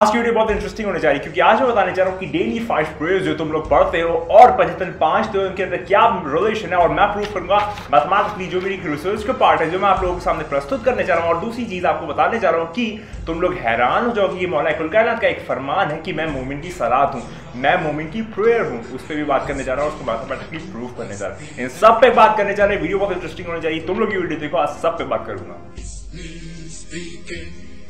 आज की वीडियो बहुत इंटरेस्टिंग होने जा रही है क्योंकि आज मैं बताने जा रहा हूँ कि डेली 5 प्रेयर्स जो तुम लोग पढ़ते हो और पंजतन 5 तो उनके अंदर क्या रिलेशन है और मैं प्रूव करूंगा मैथमेटिकली जो मेरी रिसर्च का पार्ट है जो मैं आप लोगों के सामने प्रस्तुत करने जा रहा हूँ। और दूसरी चीज आपको बताने जा रहा हूँ कि तुम लोग हैरान हो जाओगे ये मौला कुल कायनात का एक फरमान है कि मैं मोमिन की सलात हूँ, मैं मोमिन की प्रेयर हूँ, उस पर भी बात करने जा रहा हूँ, उसको मैथमेटिकली प्रूव करने जा रहा हूँ। इन सब पे बात करने जा रहे हैं। वीडियो बहुत इंटरेस्टिंग होने चाहिए, तुम लोग ये वीडियो देखो, आज सब पे बात करूंगा।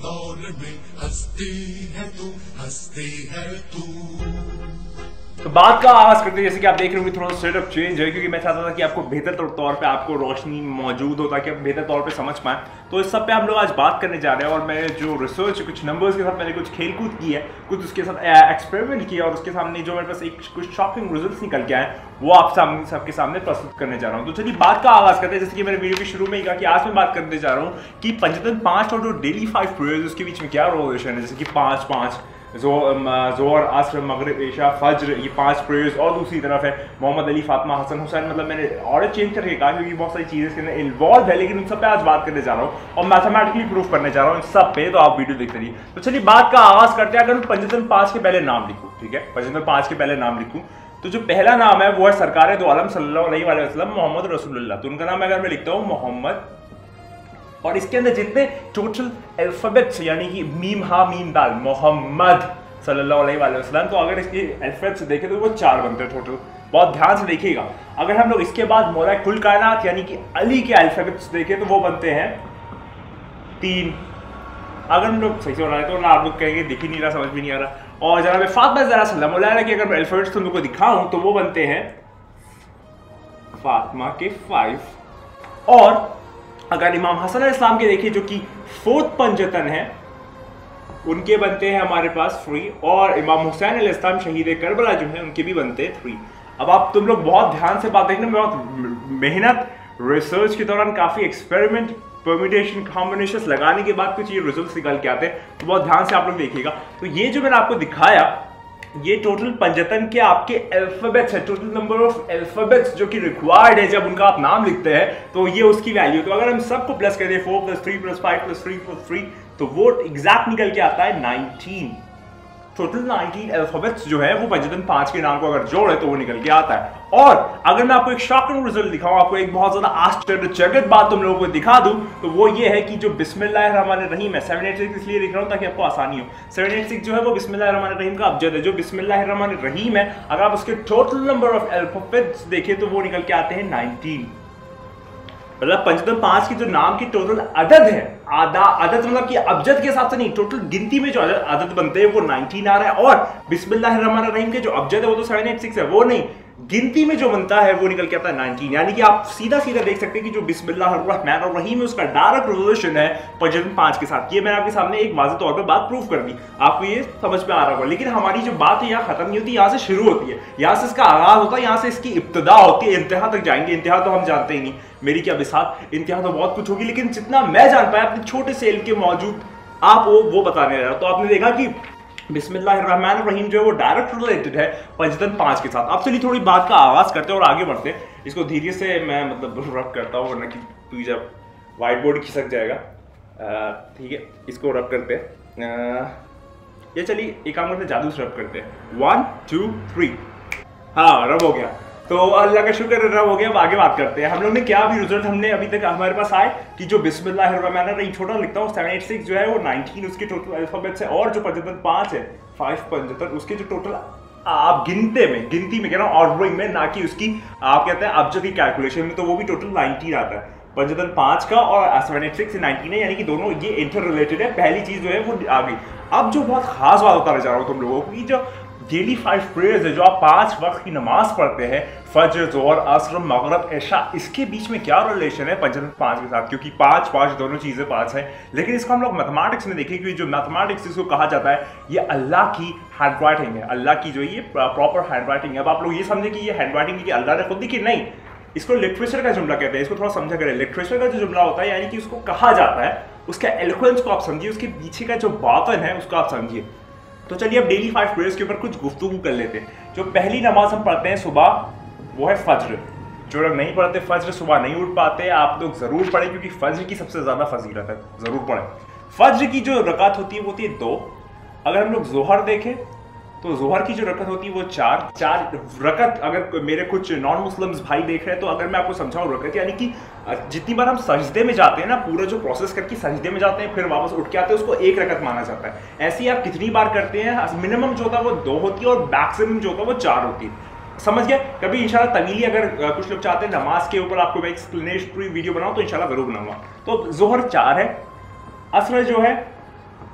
दौर में हंसती है तू, हंसती है तू। तो बात का आगाज करते हैं। जैसे कि आप देख रहे होंगे थोड़ा सेटअप चेंज है क्योंकि मैं चाहता था कि आपको बेहतर तौर पे आपको रोशनी मौजूद हो ताकि आप बेहतर तौर पे समझ पाएं। तो इस सब पे हम लोग आज बात करने जा रहे हैं और मैं जो रिसर्च कुछ नंबर्स के साथ मैंने कुछ खेलकूद की है, कुछ उसके साथ एक्सपेरिमेंट किया और उसके सामने जो मेरे पास एक कुछ शॉकिंग रिजल्ट्स निकल के आए वो आप सबके सामने प्रस्तुत करने जा रहा हूँ। तो चलिए बात का आगाज करते हैं। जैसे कि मैंने वीडियो के शुरू में ही कहा कि आज मैं बात करने जा रहा हूँ कि पंजतन 5 और जो डेली 5 प्रेयर्स उसके बीच में क्या रिलेशन है। जैसे कि 5-5 जोर असर मगरिब इशा फज्र, ये 5 प्रेयर्स। और दूसरी तरफ है मोहम्मद अली फातिमा हसन हुसैन। मतलब मैंने ऑर्डर चेंज करके कहा क्योंकि बहुत सारी चीज़ें इसके अंदर इन्वॉल्व है, लेकिन उन सब पे आज बात करने जा रहा हूँ और मैथमेटिकली प्रूफ करने जा रहा हूँ इन सब पे। तो आप वीडियो देखते रहिए। तो चलिए बात का आगाज करते हैं। अगर मैं पंजतन 5 के पहले नाम लिखूँ, ठीक है, पंजतन 5 के पहले नाम लिखूँ तो जो पहला नाम है वो है सरकार दो आलम सल्लल्लाहु अलैहि वसल्लम मोहम्मद रसूलुल्लाह। तो उनका नाम अगर मैं लिखता हूँ मोहम्मद और इसके अंदर जितने टोटल अल्फाबेट्स यानी कि मीम हा मीम दाल मोहम्मद सल्लल्लाहु अलैहि वसल्लम, तो अगर इसके अल्फाबेट्स देखें तो वो 4 बनते हैं टोटल। बहुत ध्यान से देखिएगा। अगर हम लोग इसके बाद मौला कुल कायनात यानी कि अली के अल्फाबेट्स देखें तो वो बनते हैं 3। अगर हम लोग सही से बनाए तो ना आप लोग कहेंगे दिख ही नहीं रहा, समझ भी नहीं आ रहा। और जनाब फातिमा ज़हरा सल्लल्लाहु अलैहा की अगर मैं अल्फाबेट्स तुम लोग को दिखाऊं तो वो बनते हैं फातिमा के 5। और अगर इमाम हसन अलैहिस्सलाम के देखिए जो कि 4th पंजतन है उनके बनते हैं हमारे पास 3। और इमाम हुसैन अलैहिस्सलाम शहीद करबला जो है उनके भी बनते हैं 3। अब आप तुम लोग बहुत ध्यान से बात देखना, बहुत मेहनत रिसर्च के दौरान काफ़ी एक्सपेरिमेंट परम्यूटेशन कॉम्बिनेशंस लगाने के बाद कुछ ये रिजल्ट्स निकल के आते हैं। तो बहुत ध्यान से आप लोग देखिएगा। तो ये जो मैंने आपको दिखाया ये टोटल पंजतन के आपके अल्फाबेट्स है, टोटल नंबर ऑफ अल्फाबेट्स जो कि रिक्वायर्ड है जब उनका आप नाम लिखते हैं तो ये उसकी वैल्यू। तो अगर हम सबको प्लस कर दें 4 + 3 + 5 + 3 + 3 तो वो एग्जैक्ट निकल के आता है 19। टोटल 19 अल्फाबेट्स जो है वो पंजतन 5 के नाम को अगर जोड़े तो वो निकल के आता है। और अगर मैं आपको एक शॉकिंग रिजल्ट दिखाऊं, आपको एक बहुत ज्यादा आश्चर्यचकित बात तुम लोगों को दिखा दूं तो वो ये है कि जो बिस्मिल्लाहिर्रहमानिर्रहीम है, 786 इसलिए लिख रहा हूं ताकि आपको आसानी हो। 786 जो है वो बिस्मिल्लाहिर्रहमानिर्रहीम का अब्जद है। जो बिस्मिल्लाहिर्रहमानिर्रहीम है अगर आप उसके टोटल नंबर ऑफ अल्फाबेट्स देखें तो वो निकल के आते हैं 19। मतलब पंजतन 5 की जो नाम की टोटल अदद है, अदद मतलब कि अब्जद के हिसाब से नहीं, टोटल गिनती में जो अदद बनते हैं वो 19 आ रहा है। और बिस्मिल्लाहिर्रहमानिर्रहीम के जो अब्जद है वो तो 786 है, वो नहीं, गिनती में जो बनता है वो निकल के आता है 19। यानी कि आप सीधा सीधा देख सकते हैं कि जो बिस्मिल्लाहिर्रहमानिर्रहीम है उसका डायरेक्ट रिलेशन है पंजतन 5 के साथ। ये मैंने आपके सामने एक वाज़ेह तौर पे बात प्रूफ कर दी, आपको ये समझ में आ रहा होगा। लेकिन हमारी जो बात है यहाँ खत्म नहीं होती, यहाँ से शुरू होती है, यहाँ से इसका आगाज होता है, यहाँ से इसकी इब्तिदा होती है, इंतहा तक जाएंगे। इंतहा तो हम जानते ही नहीं, मेरी क्या बिसात, इंतहा तो बहुत कुछ होगी, लेकिन जितना मैं जान पाया अपने छोटे से इल्म के मौजूद आप वो बताने रहा। तो आपने देखा कि बिस्मिल्लाहिर्रहमानिर्रहीम जो है वो डायरेक्ट रिलेटेड है पंजतन 5 के साथ। अब चलिए थोड़ी बात का आगाज करते हैं और आगे बढ़ते हैं। इसको धीरे से मैं मतलब रब करता हूँ वरना कि तू जब व्हाइट बोर्ड खिसक जाएगा। ठीक है, इसको रब करते हैं। ये चलिए एक काम करते हैं, जादू से रब करते हैं। 1 2 3 हाँ रब हो गया। तो अल्लाह का शुक्र है रब हो गया। अब आगे बात करते हैं। हम लोग ने क्या भी रिजल्ट हमने अभी तक हमारे पास आए कि जो बिस्मिल्लाहिर्रहमानिर्रहीम छोटा लिखता हूँ 786 जो है वो 19 उसके टोटल अल्फाबेट्स है। और जो पंजतन 5 है 5 पंजतन उसके जो टोटल आप गिनती में कह रहा हूँ ऑर्डरिंग में, ना कि उसकी आप कहते हैं अब्जद की कैलकुलेशन में, तो वो भी टोटल 19 आता है। पंजतन 5 का और 786 से 19 है, यानी कि दोनों ये इंटर रिलेटेड है। पहली चीज जो है वो आ गई। अब जो बहुत खास बात बताने जा रहा हूँ तुम लोगों को कि जो डेली 5 प्रेयर्स है जो आप 5 वक्त की नमाज पढ़ते हैं, फज्र जोहर असर मगरिब इशा, इसके बीच में क्या रिलेशन है पंजतन 5 के साथ? क्योंकि 5 दोनों चीजें 5 है। लेकिन इसको हम लोग मैथमेटिक्स में देखें कि जो मैथमेटिक्स इसको कहा जाता है ये अल्लाह की हैंड राइटिंग है, अल्लाह की जो ये प्रॉपर हैंड राइटिंग है। अब आप लोग ये समझे कि ये हैंड राइटिंग की अल्लाह ने खुद दी कि नहीं, इसको लिटरेचर का जुमला कहते हैं। इसको थोड़ा समझा करें। लिटरेचर का जो जुमला होता है यानी कि उसको कहा जाता है, उसका एलोक्वेंस को आप समझिए, उसके पीछे का जो बातन है उसको आप समझिए। तो चलिए अब डेली 5 प्रेयर्स के ऊपर कुछ गुफ्तगू कर लेते हैं। जो पहली नमाज हम पढ़ते हैं सुबह वो है फज्र। जो लोग नहीं पढ़ते फज्र, सुबह नहीं उठ पाते, आप लोग जरूर पढ़ें क्योंकि फज्र की सबसे ज्यादा फजीलत है, जरूर पढ़ें। फज्र की जो रकात होती है वो होती है 2 अगर हम लोग जोहर देखें तो जोहर की जो रकत होती है वो चार रकत। अगर मेरे कुछ नॉन मुस्लिम्स भाई देख रहे हैं तो अगर मैं आपको समझाऊं रकत यानी कि जितनी बार हम सजदे में जाते हैं ना, पूरा जो प्रोसेस करके सजदे में जाते हैं फिर वापस उठ के आते हैं, उसको एक रकत माना जाता है। ऐसे ही आप कितनी बार करते हैं, मिनिमम जो होता है वो 2 होती है और मैक्सिमम जो होता है वो 4 होती है। समझ गया? कभी इंशाल्लाह तवीली अगर कुछ लोग चाहते हैं नमाज के ऊपर आपको मैं एक्सप्लेनेटरी वीडियो बनाऊं तो इंशाल्लाह जरूर बनाऊंगा। तो जोहर 4 है, असर जो है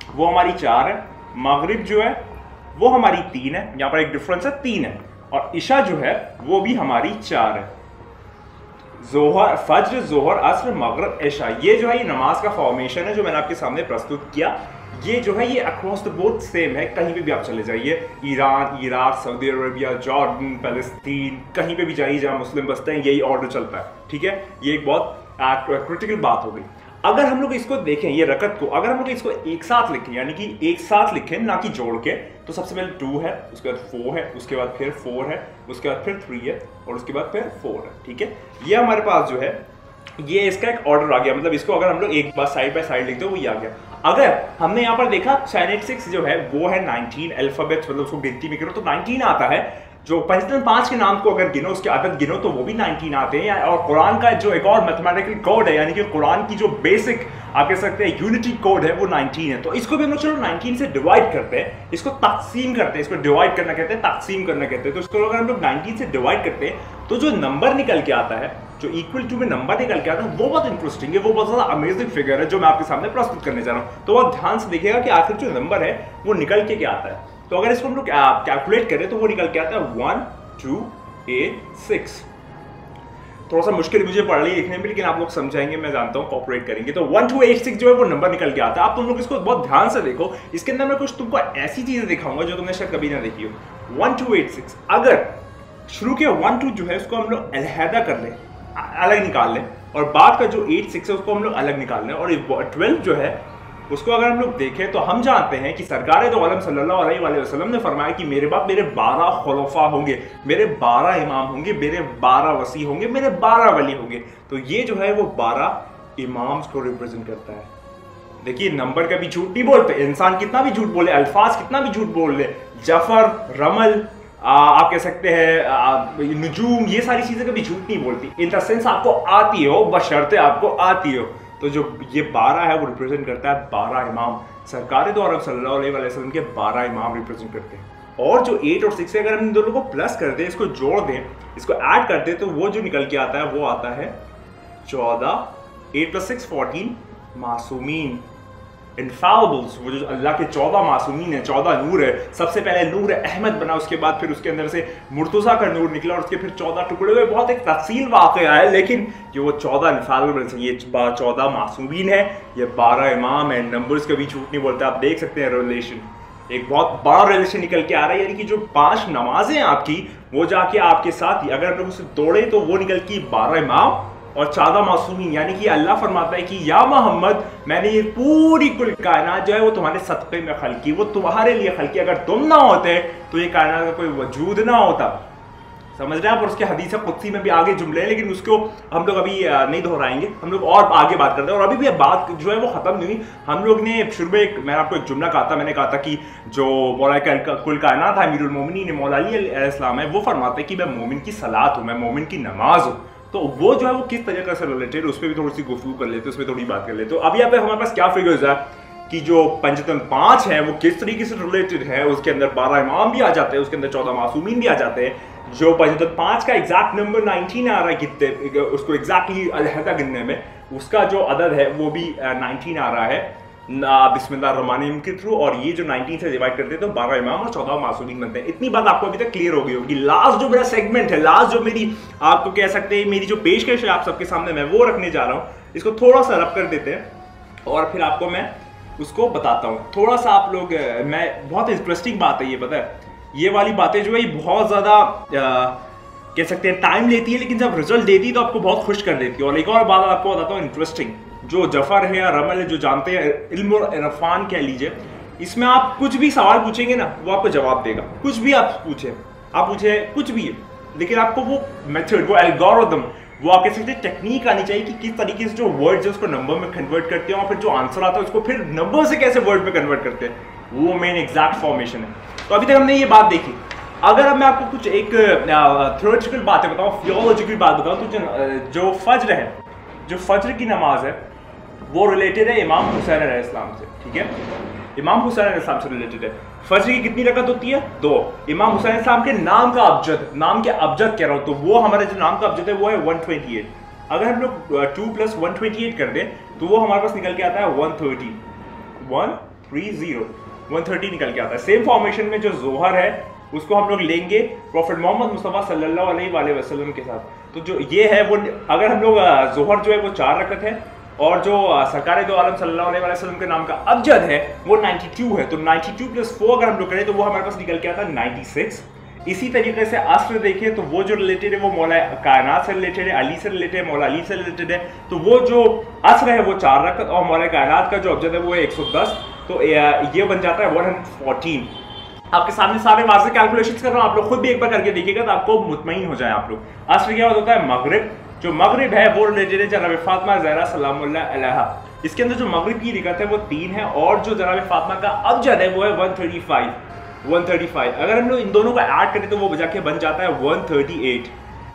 वो हमारी 4 है, मगरिब जो है वो हमारी 3 है, यहां पर एक डिफरेंस है 3 है, और इशा जो है वो भी हमारी 4 है। जोहर, फज्र, जोहर, असर, मगरिब, इशा, ये जो है ये नमाज का फॉर्मेशन है जो मैंने आपके सामने प्रस्तुत किया। ये जो है ये अक्रॉस द बोर्ड सेम है, कहीं पे भी आप चले जाइए, Iran, Iraq, Saudi Arabia, Jordan, Palestine, कहीं पे भी जाइए जहां मुस्लिम बसते हैं, यही ऑर्डर चलता है। ठीक है, ये एक बहुत क्रिटिकल बात हो गई। अगर हम लोग इसको देखें, ये रकत को अगर हम लोग इसको एक साथ लिखें, यानी कि एक साथ लिखें ना कि जोड़ के, तो सबसे पहले 2 है, उसके बाद 4 है, उसके बाद फिर 4 है, उसके बाद फिर 3 है, और उसके बाद फिर 4 है। ठीक है, ये हमारे पास जो है ये इसका एक ऑर्डर आ गया, मतलब इसको अगर हम लोग एक बार साइड बाय साइड लिखते हो वो ये आ गया। अगर हमने यहाँ पर देखा 786 जो है वो है 19 अल्फाबेट्स, मतलब उसको गिनती में करो तो 19 आता है। जो पंचतन 5 के नाम को अगर गिनो, उसके अदद गिनो तो वो भी 19 आते हैं। और कुरान का जो एक और मैथमेटिकल कोड है, यानी कि कुरान की जो बेसिक आप कह सकते हैं यूनिटी कोड है वो 19 है। तो इसको भी हम लोग चलो 19 से डिवाइड करते हैं, इसको तकसीम करते हैं, इसको डिवाइड करना कहते हैं, तकसीम करना कहते हैं। तो इसको अगर हम लोग 19 से डिवाइड करते हैं तो जो नंबर निकल के आता है, जो इक्वल टू में नंबर निकल के आता है, वो बहुत इंटरेस्टिंग है, वो बहुत ज्यादा अमेजिंग फिगर है जो मैं आपके सामने प्रस्तुत करने जा रहा हूँ। तो बहुत ध्यान से देखिएगा कि आखिर जो नंबर है वो निकल के क्या आता है। तो अगर इसको हम लोग कैलकुलेट करें तो वो निकल के आता है 1286। थोड़ा सा मुश्किल मुझे पड़ रही है लिखने में, लेकिन आप लोग समझाएंगे, मैं जानता हूँ, कोऑपरेट करेंगे। तो 1286 जो है वो नंबर निकल के आता है। आप तुम लोग इसको बहुत ध्यान से देखो, इसके अंदर मैं कुछ तुमको ऐसी चीजें दिखाऊंगा जो तुमने शायद कभी ना देखी हो। 1286 अगर शुरू के 12 जो है उसको हम लोग अलहदा कर लें, अलग निकाल लें, और बाद का जो 86 है उसको हम लोग अलग निकाल लें, और 12 जो है उसको अगर हम लोग देखें तो हम जानते हैं कि सरकार दो आलम सल्लल्लाहु अलैहि वसल्लम ने फरमाया कि मेरे बाद मेरे 12 खुलफा होंगे, मेरे 12 इमाम होंगे, मेरे 12 वसी होंगे, मेरे 12 वली होंगे। तो ये जो है वो 12 इमाम्स को रिप्रेजेंट करता है। देखिए, नंबर का भी झूठ नहीं बोलते, इंसान कितना भी झूठ बोले, अल्फाज कितना भी झूठ बोल ले, जफर, रमल, आप कह सकते हैं नुजूम, ये सारी चीजें कभी झूठ नहीं बोलती, इन द सेंस आपको आती हो, बशर्ते आपको आती हो। तो जो ये 12 है वो रिप्रेजेंट करता है 12 इमाम, सरकार दो आलम सल्लल्लाहु अलैहि वसल्लम के 12 इमाम रिप्रेजेंट करते हैं। और जो 8 और 6 है, अगर हम इन दोनों को प्लस कर दें, इसको जोड़ दें, इसको ऐड कर दें, तो वो जो निकल के आता है वो आता है 14, 8 + 6 14 मासूमीन, इनफालिबल्स, वो जो अल्लाह के 14 मासूमीन है, 14 नूर है। सबसे पहले नूर अहमद बना, उसके बाद फिर उसके अंदर से मुर्तज़ा का नूर निकला, और उसके फिर 14 टुकड़े हुए। बहुत एक तफसील वाक़या है, लेकिन जो वो 14 इनफालिबल्स, ये 14 मासूमीन है, ये 12 इमाम है। नंबर्स कभी झूठ नहीं बोलते। आप देख सकते हैं रिलेशन, एक बहुत बड़ा रिलेशन निकल के आ रहा है, यानी कि जो 5 नमाजें आपकी वो जाके आपके साथ ही अगर हम लोग उसे तोड़े तो वो निकल की 12 इमाम और 14 मासूमीन। यानी कि अल्लाह फरमाता है कि या मोहम्मद, मैंने ये पूरी कुल कायनात जो है वो तुम्हारे सदक़े में खल्की, वो तुम्हारे लिए खल्की। अगर तुम ना होते तो ये कायनात का कोई वजूद ना होता। समझ रहे हैं आप? और उसके हदीस कुदसी में भी आगे जुमले हैं, लेकिन उसको हम लोग अभी नहीं दोहराएंगे, हम लोग और आगे बात करते हैं। और अभी भी बात जो है वो खत्म नहीं हुई। हम लोग ने शुरू में मैंने आपको एक जुमला कहा था, मैंने कहा था कि जो मौला कुल कायनात है, अमीरुल मोमिनीन मौला अली अलैहिस्सलाम है, वो फरमाते हैं कि मैं मोमिन की सलात हूँ, मैं मोमिन की नमाज हूँ। तो वो जो है वो किस तरीके से रिलेटेड, उस पर भी थोड़ी सी गुफ्तगू कर लेते हैं, उस पर थोड़ी बात कर लेते हैं। तो अब यहाँ पे हमारे पास क्या फिगर्स है कि जो पंचतन 5 है वो किस तरीके से रिलेटेड है। उसके अंदर 12 इमाम भी आ जाते हैं, उसके अंदर 14 मासूमीन भी आ जाते हैं। जो पंचतन 5 का एग्जैक्ट नंबर 19 आ रहा है, कितने उसको एग्जैक्टली अलहदा गिनने में, उसका जो अदद है वो भी 19 आ रहा है बिस्मिल्लाहिर्रहमानिर्रहीम के थ्रू। और ये जो 19 से डिवाइड करते हैं तो 12 इमाम और 14 मासूमीन बनते हैं। इतनी बात आपको अभी तक क्लियर हो गई होगी। लास्ट जो मेरा सेगमेंट है, लास्ट जो मेरी आपको कह सकते हैं मेरी जो पेशकश है आप सबके सामने मैं वो रखने जा रहा हूँ। इसको थोड़ा सा रब कर देते हैं और फिर आपको मैं उसको बताता हूँ। थोड़ा सा आप लोग, मैं बहुत इंटरेस्टिंग बात है ये, पता है ये वाली बातें जो है ये बहुत ज़्यादा कह सकते हैं टाइम लेती है, लेकिन जब रिजल्ट देती है तो आपको बहुत खुश कर देती है। और एक और बात आपको बताता हूँ इंटरेस्टिंग, जो जफर है या रमल है, जो जानते हैं, इल्म और इरफान कह लीजिए, इसमें आप कुछ भी सवाल पूछेंगे ना वो आपको जवाब देगा। कुछ भी आप पूछे कुछ भी है, लेकिन आपको वो मेथड, वो एल्गोरिथम, वो आप कह सकते हैं टेक्निक आनी चाहिए कि किस तरीके से जो वर्ड्स है उसको नंबर में कन्वर्ट करते हैं, और फिर जो आंसर आता है उसको फिर नंबर से कैसे वर्ड में कन्वर्ट करते हैं। वो मेन एग्जैक्ट फॉर्मेशन है। तो अभी तक हमने ये बात देखी। अगर अब मैं आपको कुछ एक थ्योरेटिकल बातें बताऊं, थियोलॉजिकल बात बताऊं, तो जो फज्र है, जो फज्र की नमाज है वो रिलेटेड है इमाम हुसैन अलैहिस्सलाम से, ठीक है, इमाम हुसैन अलैहिस्सलाम से रिलेटेड है। फज्र की कितनी रकत होती है? 2। इमाम हुसैन अलैहिस्सलाम के नाम का अबजद, नाम के अबजद कह रहा हूं, तो वो हमारे जो नाम का अबजद है वो है 128। अगर हम लोग 2 + 128 कर दें तो वो हमारे पास निकल के आता है 130 निकल के आता है। सेम फॉर्मेशन में जो जोहर है उसको हम लोग लेंगे प्रॉफिट मोहम्मद मुस्तफ़ा सल्लल्लाहु अलैहि वसल्लम के साथ। तो जो ये है वो, अगर हम लोग जोहर जो है वो 4 रकत है और जो सरकार दो आलम सल्लल्लाहु अलैहि वसल्लम के नाम का अबजद है वो 92 है। तो 92 + 4 अगर हम लोग करें तो वो हमारे पास निकल के आता है 96। इसी तरीके से अस्र देखें तो वो जो रिलेटेड है वो मौला कायनात से रिलेटेड है, अली से रिलेटेड है, मौला अली से रिलेटेड है। तो वो जो अस्र है वो 4 रकत और मौला कायनात का जो अबजद है वो है 110। तो ये बन जाता है 114। आपके सामने सारे वाज़े कैलकुलेशंस कर रहा हूं, आप लोग खुद भी एक बार करके देखिएगा तो आपको मुतमईन हो जाए आप लोग। अस्र क्या होता है? मगरिब। जो मगरिब है वो रिलेटेड है जनाब फातिमा ज़हरा सलामुल्लाह अलैहा। इसके अंदर जो मगरिब की रकत है वो 3 है और जो जनाब फातिमा का अबजद है वो है 135। अगर हम लोग इन दोनों को ऐड करें तो वो जाके बन जाता है 138।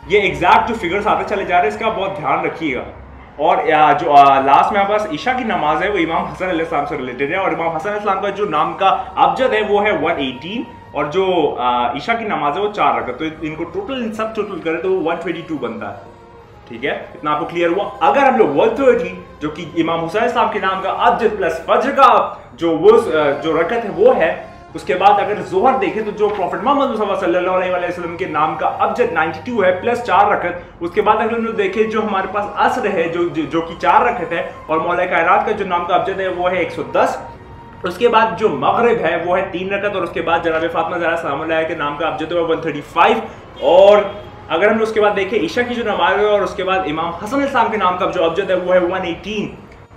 ये एग्जैक्ट जो फिगर्स आते चले जा रहे हैं इसका बहुत ध्यान रखिएगा। और जो लास्ट में पास ईशा की नमाज है वो इमाम हसन अलैहिस्सलाम से रिलेटेड है और इमाम हसन अलैहिस्सलाम का जो नाम का अबजद है वो है 118 और जो ईशा की नमाज है वो 4 रकत। तो इनको सब टोटल करें तो 122 बनता है, ठीक है। इतना आपको क्लियर हुआ। अगर हम लोग 130 जो कि इमाम हुसैन अलैहिस्सलाम के नाम का अबजद प्लस फज्र का जो रकत है वो है, उसके बाद अगर जोहर देखें तो जो प्रॉफिट मोहम्मद मुस्तफ़ा सल्लल्लाहु अलैहि वसल्लम के नाम का अबजद 92 है प्लस 4 रकत। उसके बाद अगर हम लोग देखें जो हमारे पास अस्र है जो कि 4 रकत है और मौला कायनात का जो नाम का अबजद है वो है 110। उसके बाद जो मगरिब है वो है 3 रकत और उसके बाद जनाब फातिमा ज़हरा सलामुल्लाह के नाम का अबजद है 135। और अगर हम उसके बाद देखें ईशा की जो नमाज है और उसके बाद इमाम हसन अलैहिस्सलाम के नाम का जो अबजद है वो है 118।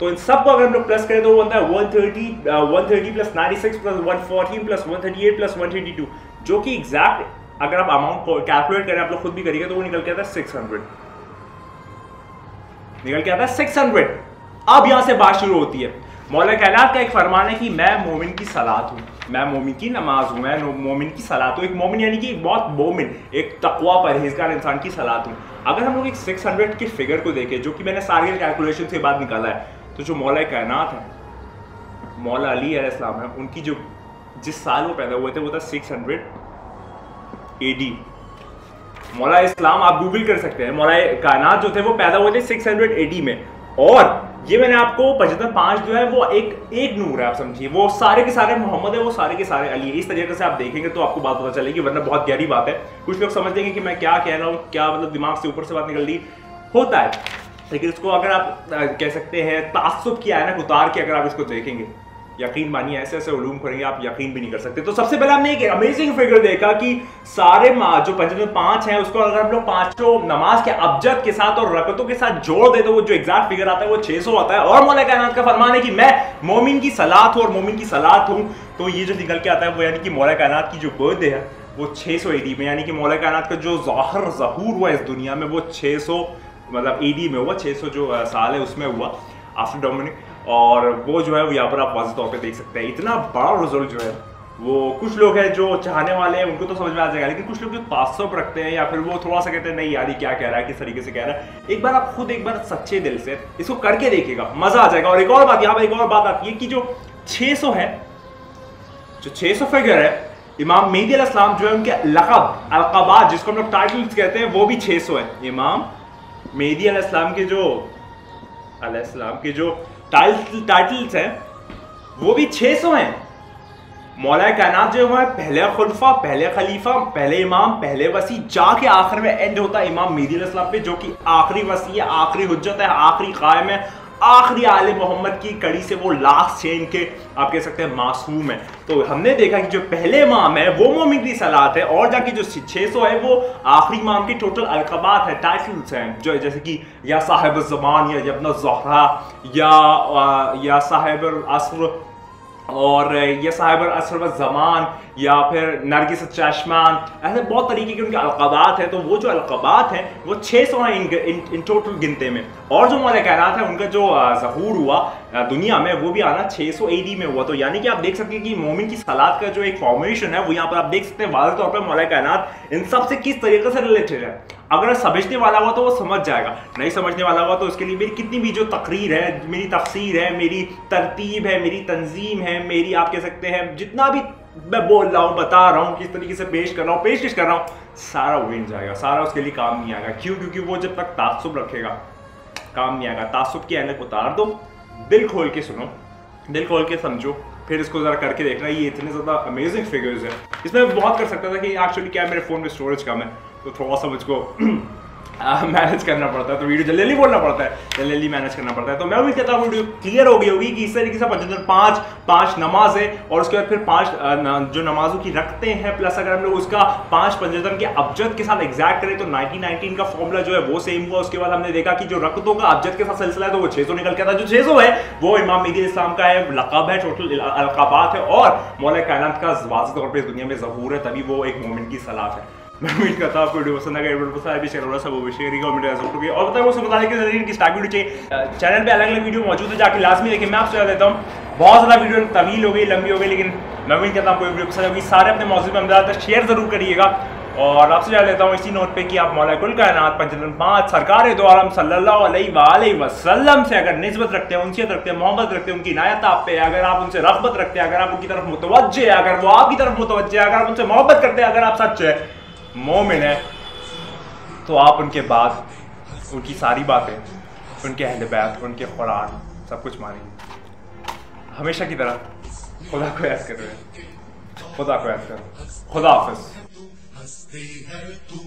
तो इन सब को अगर हम लोग प्लस करें तो वो बनता है 130 + 96 + 114 + 138 + 122, जो कि एग्जैक्ट अगर आप अमाउंट को कैलकुलेट करें आप लोग खुद भी करिएगा तो वो निकल के आता है 600, निकल के आता है 600। अब यहां से बात शुरू होती है। मौला कायनात का एक फरमान है कि मैं मोमिन की सलात हूँ, मैं मोमिन की नमाज हूँ, मैं मोमिन की सलात हूँ। एक मोमिन यानी कि बहुत मोमिन, एक तकवा परहेजगार इंसान की सलात हूँ। अगर हम लोग एक 600 के फिगर को देखें जो कि मैंने सारे कैलकुलेशन से बाद निकाला है, तो जो मौला कायनात है, मौला अली अलैहिस्सलाम है, उनकी जो जिस साल वो पैदा हुए थे वो था 600 AD। मौला इस्लाम आप गूगल कर सकते हैं, मौला कायनात जो थे वो पैदा हुए थे 600 AD में। और ये मैंने आपको 75 जो है वो एक नूर है, आप समझिए, वो सारे के सारे मोहम्मद है, वो सारे के सारे अली है। इस तरीके से आप देखेंगे तो आपको बात पता चलेगी, वरना बहुत गहरी बात है। कुछ लोग समझ लेंगे कि मैं क्या कह रहा हूँ, क्या मतलब दिमाग से ऊपर से बात निकल रही होता है, लेकिन इसको अगर आप कह सकते हैं तासुब की ऐनक उतार के अगर आप इसको देखेंगे, यकीन मानिए ऐसे ऐसे उलूम करेंगे आप यकीन भी नहीं कर सकते। तो सबसे पहले हमने एक अमेजिंग फिगर देखा कि सारे जो 5 हैं उसको अगर हम लोग 5 नमाज के अबजद के साथ और रकतों के साथ जोड़ दे तो वो जो एग्जैक्ट फिगर आता है वो 600 आता है। और मौला कायनात का फरमान है कि मैं मोमिन की सलात हूं और मोमिन की सलात हूं। तो ये जो निकल के आता है वो यानी कि मौला कायनात की जो बर्थडे है वो 600 AD में, यानी कि मौला कायनात का जो ज़हूर हुआ इस दुनिया में वो 600 मतलब AD में हुआ, 600 जो साल है उसमें हुआ आफ्टर डोमिनिक। और वो जो है वो यहाँ पर आप वाज़ेह तौर पे देख सकते हैं। इतना बड़ा रिजल्ट जो है वो कुछ लोग हैं जो चाहने वाले हैं उनको तो समझ में आ जाएगा, लेकिन कुछ लोग जो तासुब रखते हैं या फिर वो थोड़ा सा कहते हैं नहीं यार ये क्या कह रहा है, किस तरीके से कह रहा है, एक बार आप खुद एक बार सच्चे दिल से इसको करके देखिएगा, मजा आ जाएगा। और एक और बात यहाँ पर एक और बात आती है कि जो 600 है, जो 600 फिगर है, इमाम मेहदी अलैहिस्सलाम जो है उनके लक़ब अलक़बात जिसको हम लोग टाइटल्स कहते हैं वो भी 600 है। इमाम मेहदी अलैहिस्सलाम के जो टाइटल्स हैं वो भी 600 हैं। मौला कायनात जो है पहले खुलफा, पहले खलीफा, पहले इमाम, पहले वसी, जाके आखिर में एंड होता है इमाम मेहदी अलैहिस्सलाम पे जो कि आखिरी वसी है, आखिरी हुज्जत है, आखिरी कायम है, आखिरी आले मोहम्मद की कड़ी से वो लास्ट चेन के आप कह सकते हैं मासूम है। तो हमने देखा कि जो पहले इमाम है वो मोमिन की सलात है और जाके जो 600 है वो आखिरी इमाम की टोटल अलक़बात है, टाइटल्स हैं, जो जैसे कि या साहिब ज़मान या इब्न ज़हरा या साहिब अस्र और ये साहिब असर व ज़मान या फिर नरगिस चश्मान, ऐसे बहुत तरीके के उनके अलक़बात हैं। तो वो जो अलक़बात हैं वो 600 हैं इन टोटल गिनते में। और जो मौला कायनात है उनका जो ज़हूर हुआ दुनिया में, वो भी आना 600 AD में हुआ। तो यानी कि आप देख सकते हैं कि मोमिन की सलात का जो एक फॉर्मेशन है वो यहाँ पर आप देख सकते हैं वाज़ेह तौर पर मौला कायनात इन सब से किस तरीके से रिलेटेड है। अगर समझने वाला हुआ तो वो समझ जाएगा, नहीं समझने वाला हुआ तो उसके लिए मेरी कितनी भी जो तकरीर है, मेरी तफसीर है, मेरी तरतीब है, मेरी तंजीम है, मेरी आप कह सकते हैं जितना भी मैं बोल रहा हूँ, बता रहा हूँ, किस तरीके से पेश कर रहा हूँ, पेशकश कर रहा हूँ, सारा वेट जाएगा, सारा उसके लिए काम नहीं आएगा। क्यों? क्योंकि वो जब तक तासुब रखेगा काम नहीं आएगा। तासुब की ऐनक उतार दो, दिल खोल के सुनो, दिल खोल के समझो, फिर इसको जरा करके देखना। ये इतने ज़्यादा अमेजिंग फिगर्स है, इसमें मैं बहुत कर सकता था कि एक्चुअली क्या मेरे फ़ोन में स्टोरेज कम है तो थोड़ा सा मुझको मैनेज करना पड़ता है, तो वीडियो जल्दी बोलना पड़ता है, जल्दी मैनेज करना पड़ता है। तो मैं उम्मीद करता हूँ वीडियो क्लियर हो गई होगी कि इस तरीके से पंजतन पाँच नमाज है और उसके बाद फिर 5 जो नमाजों की रखते हैं, प्लस अगर हम लोग उसका 5 पंजतन के अबजद के साथ एग्जैक्ट करें तो 1919 का फॉर्मूला जो है वो सेम हुआ। उसके बाद हमने देखा कि जो रकतों का अबजद के साथ सिलसिला है तो वो 600 निकल के आता है। जो 600 है वो इमाम मेहदी इस्लाम का है, लक़ब है, टोटल अलक़ाबात है और मौला कायनात का वाज़ेह तौर पर इस दुनिया में ज़हूर है, तभी वो एक मोमिन की सलात है। मैं उम्मीद करता हूँ आपको वीडियो पसंद आ गया, वीडियो पसंद आया भी शेयर सब वो शेयर कमेंट और बताइए उससे बताने के जरिए कि स्टार्ट वीडियो चाहिए। चैनल पे अलग अलग वीडियो मौजूद है, जाके लाजमी देखें। मैं आपसे बता देता हूँ बहुत ज़्यादा वीडियो तवील हो गई, लंबी हो गई, लेकिन मैं उम्मीद करता हूँ आपको वीडियो पसंद होगी। सारे अपने मौजूद में अमदाद तक शेयर जरूर करिएगा और आपसे जा लेता हूँ इसी नोट पे कि आप मौला कुल कायनात पंजतन 5 सरकार दो आलम सल्लल्लाहु अलैहि वसल्लम से अगर निस्बत रखते हैं, उनसे रखते हैं, मोहब्बत रखते हैं, उनकी इनायत आप पे, अगर आप उनसे रग़बत रखते हैं, अगर आप उनकी तरफ मुतवज्जे है, अगर वो आपकी तरफ मुतवज्जे है, अगर आप उनसे मोहब्बत करते हैं, अगर आप सच है मोमिन है, तो आप उनके बाद उनकी सारी बातें, उनके अहले बैत, उनके कुरान सब कुछ मानेंगे। हमेशा की तरह खुदा को याद कर रहे हैं, खुदा को याद करो। खुदा हाफ़िज़। हंसती है तू।